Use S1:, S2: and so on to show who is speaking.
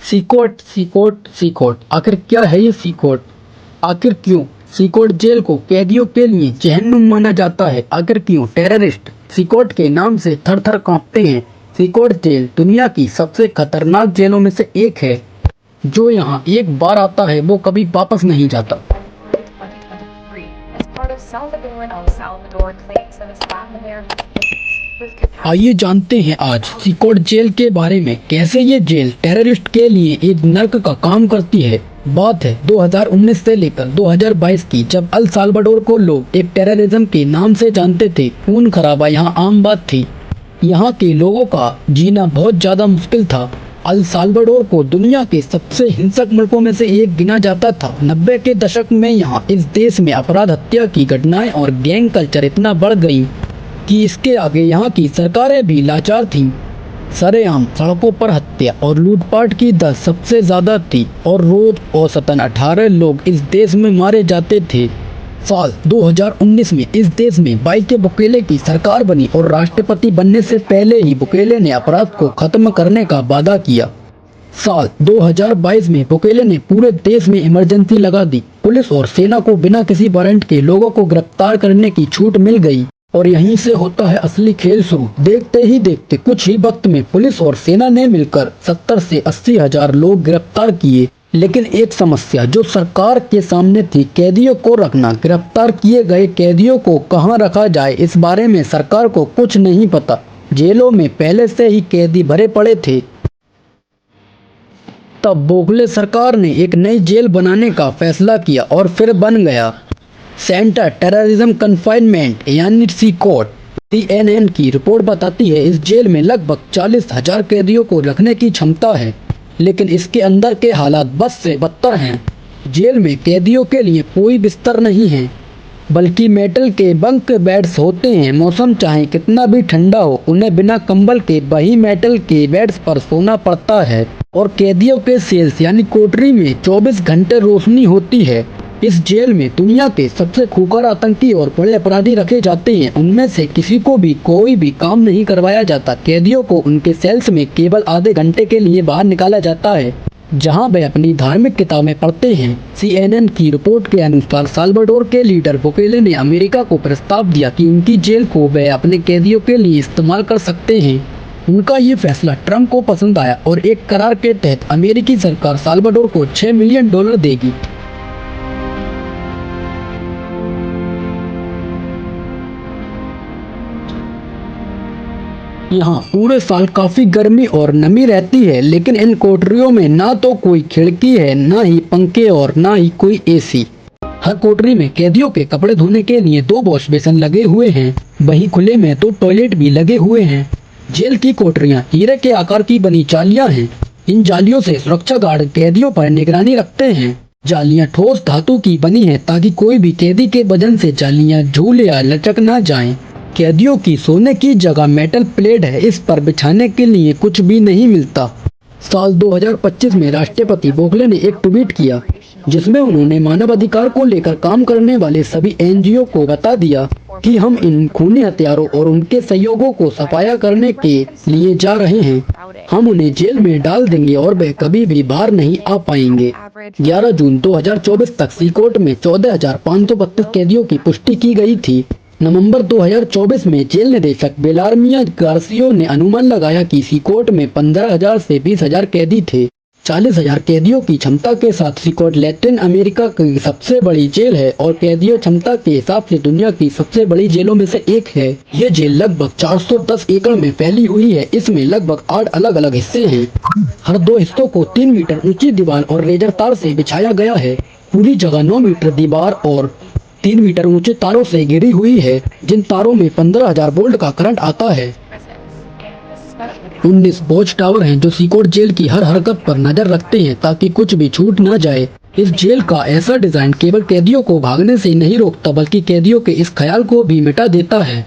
S1: सीकोट सीकोट सीकोट, आखिर क्या है ये सीकोट? आखिर क्यों सीकोट जेल को कैदियों के लिए जहन्नुम माना जाता है? आखिर क्यों टेररिस्ट सीकोट के नाम से थर थर कांपते हैं? सीकोट जेल दुनिया की सबसे खतरनाक जेलों में से एक है। जो यहाँ एक बार आता है वो कभी वापस नहीं जाता। आइए जानते हैं आज सीकोट जेल के बारे में, कैसे ये जेल टेररिस्ट के लिए एक नर्क का काम करती है। बात है 2019 से लेकर 2022 की, जब अल साल्वाडोर को लोग एक टेररिज्म के नाम से जानते थे। खून खराबा यहाँ आम बात थी। यहाँ के लोगों का जीना बहुत ज़्यादा मुश्किल था। अल साल्वाडोर को दुनिया के सबसे हिंसक मुल्कों में से एक गिना जाता था। 90 के दशक में यहाँ इस देश में अपराध, हत्या की घटनाएं और गैंग कल्चर इतना बढ़ गई कि इसके आगे यहाँ की सरकारें भी लाचार थीं। सरेआम सड़कों पर हत्या और लूटपाट की दर सबसे ज़्यादा थी और रोज औसतन 18 लोग इस देश में मारे जाते थे। साल 2019 में इस देश में बाइके बुकेले की सरकार बनी और राष्ट्रपति बनने से पहले ही बुकेले ने अपराध को खत्म करने का वादा किया। साल 2022 में बुकेले ने पूरे देश में इमरजेंसी लगा दी। पुलिस और सेना को बिना किसी वारंट के लोगों को गिरफ्तार करने की छूट मिल गई और यहीं से होता है असली खेल शुरू। देखते ही देखते कुछ ही वक्त में पुलिस और सेना ने मिलकर 70 से 80 हजार लोग गिरफ्तार किए। लेकिन एक समस्या जो सरकार के सामने थी, कैदियों को रखना। गिरफ्तार किए गए कैदियों को कहां रखा जाए, इस बारे में सरकार को कुछ नहीं पता। जेलों में पहले से ही कैदी भरे पड़े थे। तब बोगले सरकार ने एक नई जेल बनाने का फैसला किया और फिर बन गया सेंटर टेररिज्म कन्फाइनमेंट यानी सीकोट। CNN की रिपोर्ट बताती है इस जेल में लगभग 40,000 कैदियों को रखने की क्षमता है, लेकिन इसके अंदर के हालात बद से बदतर हैं। जेल में कैदियों के लिए कोई बिस्तर नहीं है, बल्कि मेटल के बंक बेड्स होते हैं। मौसम चाहे कितना भी ठंडा हो, उन्हें बिना कंबल के वही मेटल के बेड्स पर सोना पड़ता है। और कैदियों के सेल्स यानी कोठरी में 24 घंटे रोशनी होती है। इस जेल में दुनिया के सबसे खूंखार आतंकी और बड़े अपराधी रखे जाते हैं। उनमें से किसी को भी कोई भी काम नहीं करवाया जाता। कैदियों को उनके सेल्स में केवल आधे घंटे के लिए बाहर निकाला जाता है, जहां वे अपनी धार्मिक किताबें पढ़ते हैं। CNN की रिपोर्ट के अनुसार साल्वाडोर के लीडर बुकेले ने अमेरिका को प्रस्ताव दिया कि उनकी जेल को वे अपने कैदियों के लिए इस्तेमाल कर सकते हैं। उनका ये फैसला ट्रंप को पसंद आया और एक करार के तहत अमेरिकी सरकार साल्वाडोर को $6 मिलियन देगी। यहाँ पूरे साल काफी गर्मी और नमी रहती है, लेकिन इन कोठरियों में ना तो कोई खिड़की है, ना ही पंखे और ना ही कोई AC। हर कोठरी में कैदियों के कपड़े धोने के लिए 2 वॉश बेसिन लगे हुए हैं। वहीं खुले में 2 टॉयलेट भी लगे हुए हैं। जेल की कोठरियाँ हीरे के आकार की बनी जालियाँ हैं। इन जालियों से सुरक्षा गार्ड कैदियों पर निगरानी रखते हैं। जालियाँ ठोस धातु की बनी है ताकि कोई भी कैदी के वजन से जालियाँ झूल या लटक ना जाएं। कैदियों की सोने की जगह मेटल प्लेट है, इस पर बिछाने के लिए कुछ भी नहीं मिलता। साल 2025 में राष्ट्रपति बोगले ने एक ट्वीट किया जिसमें उन्होंने मानवाधिकार को लेकर काम करने वाले सभी NGO को बता दिया कि हम इन खूनी हत्यारों और उनके सहयोगों को सफाया करने के लिए जा रहे हैं। हम उन्हें जेल में डाल देंगे और वे कभी भी बाहर नहीं आ पाएंगे। 11 जून 2024 तक सीकोट में 14,532 कैदियों की पुष्टि की गई थी। नवंबर 2024 में जेल निदेशक बेलार्मिया गार्सियो ने अनुमान लगाया कि सीकोट में 15,000 से 20,000 कैदी थे। 40,000 कैदियों की क्षमता के साथ सीकोट लैटिन अमेरिका की सबसे बड़ी जेल है और कैदियों क्षमता के हिसाब से दुनिया की सबसे बड़ी जेलों में से एक है। ये जेल लगभग 410 एकड़ में फैली हुई है। इसमें लगभग 8 अलग अलग हिस्से हैं। हर 2 हिस्सों को 3 मीटर ऊंची दीवार और लेजर तार से बिछाया गया है। पूरी जगह 9 मीटर दीवार और 3 मीटर ऊंचे तारों से घिरी हुई है, जिन तारों में 15,000 वोल्ट का करंट आता है। 19 वॉच टावर हैं जो सीकोट जेल की हर हरकत पर नजर रखते हैं ताकि कुछ भी छूट न जाए। इस जेल का ऐसा डिजाइन केवल कैदियों को भागने से नहीं रोकता, बल्कि कैदियों के इस ख्याल को भी मिटा देता है।